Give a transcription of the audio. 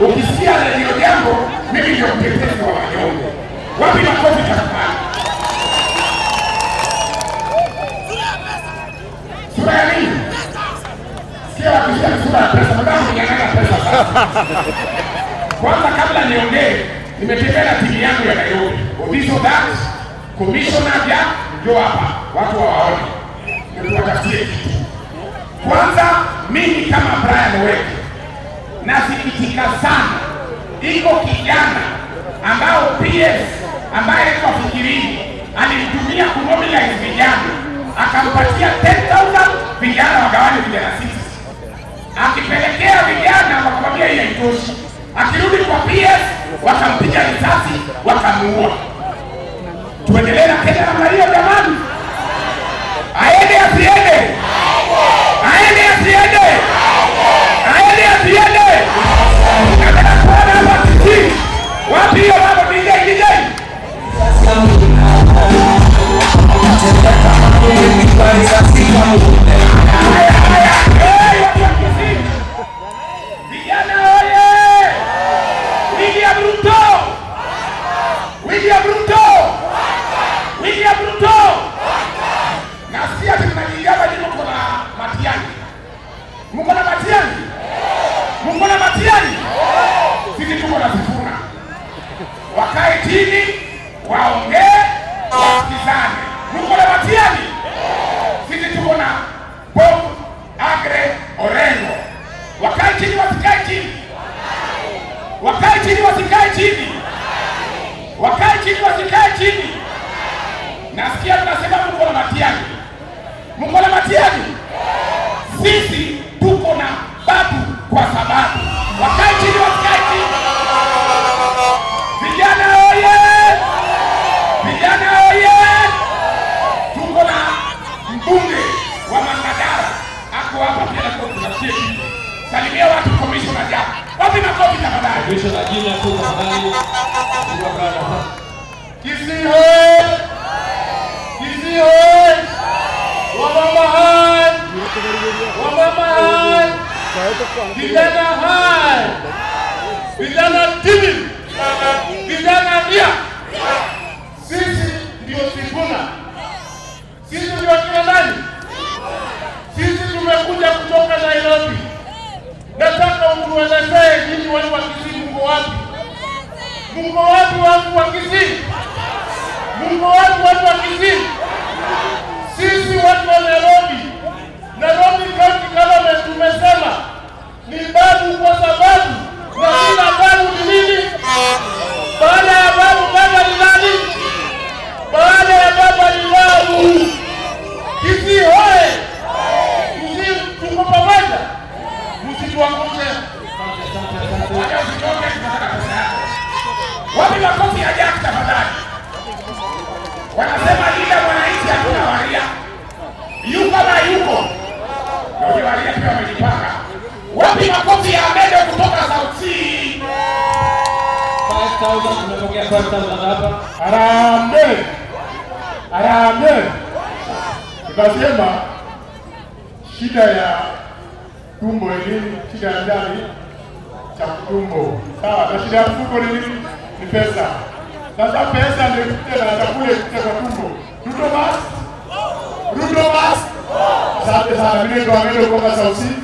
Ukisikia ndio jambo, mimi ndio mtetezi wa wanyonge. Wapi makofi tafadhali? Sura ya nini? Sikia wakishia sura ya pesa, madamu yananga pesa sasa. Kwanza kabla niongee, nimetembea na timu yangu ya Nairobi. Audition that, commissioner ya, njoo hapa, watu waone. Nikuwatafutie kitu. Kwanza, mimi kama Brian Weke, nasikitika sana. Iko kijana ambao PS, ambaye iko Fikirini, alimtumia kumobilize vijana. Akampatia 10,000 vijana wagawane vijana 6. Akipelekea vijana wakamwambia hii haitoshi. Akirudi kwa PS wakampiga risasi wakamuua. Tuendelee na Kenya namna hiyo jamani? Aende asiende? Aende asiende? Aende asiende? Nataka kuona hapa kiti. Wapi hiyo mambo DJ? William Ruto! Nasikia tunajigamba ni mko na Matiang'i. Mko na Matiang'i? Mko na Matiang'i? Sisi tuko na Sifuna. Wakae chini, waongee, wasikizane. Mko na Matiang'i? Sisi tuko na Bob Agre Orengo. Wakae chini, wasikae chini. Wakae chini, wasikae chini. Wakae chini, wasikae chini. Nasikia tunasema mko na Matiang'i. Mko na Matiang'i? Sisi tuko na Babu kwa sababu. Wakae chini, wasikae chini. Vijana oye! Vijana oye! Tuko na mbunge wa Mangadara. Ako hapa pia kwa kusikia. Salimia watu commissioner ja. Wapi makofi tafadhali? Commissioner jina tu tafadhali. Kisii hoye! Kisii hoye! Wamama hai! Wamama hai! Vijana hai! Vijana timu! Vijana nia! Sisi ndio Sifuna. Sisi ndio kina nani? Sisi tumekuja kutoka Nairobi. Nataka utuelezee nyinyi watu wa Kisii mko wapi? Mko wapi watu wa Kisii? Mko wapi watu wa Kisii? Sisi watu wa Nairobi, Nairobi County Government tumesema ni Babu kwa sababu, na kila Babu ni nini? Baada ya Babu baba ni nani? Baada ya baba ni Babu. Kisii hoye! Kisii tuko pamoja. Msituangushe. Wapi makofi ya Jack tafadhali? Wanasema linda mwananchi hakuna waria. Yuko na yuko. Ndio waria pia wamejipanga. Wapi makofi ya Amedo kutoka South Sea? 5,000 tumepokea 5,000 hapa. Harambee. Harambee. Tunasema shida ya tumbo ni nini? Shida ya ndani cha tumbo. Sawa, na shida ya mfuko ni nini? Ni pesa. Sasa pesa ndio kutenda na chakula kutoka tumbo. Ruto bas. Ruto bas. Asante sana, mimi ndo Amedo kutoka South Sea.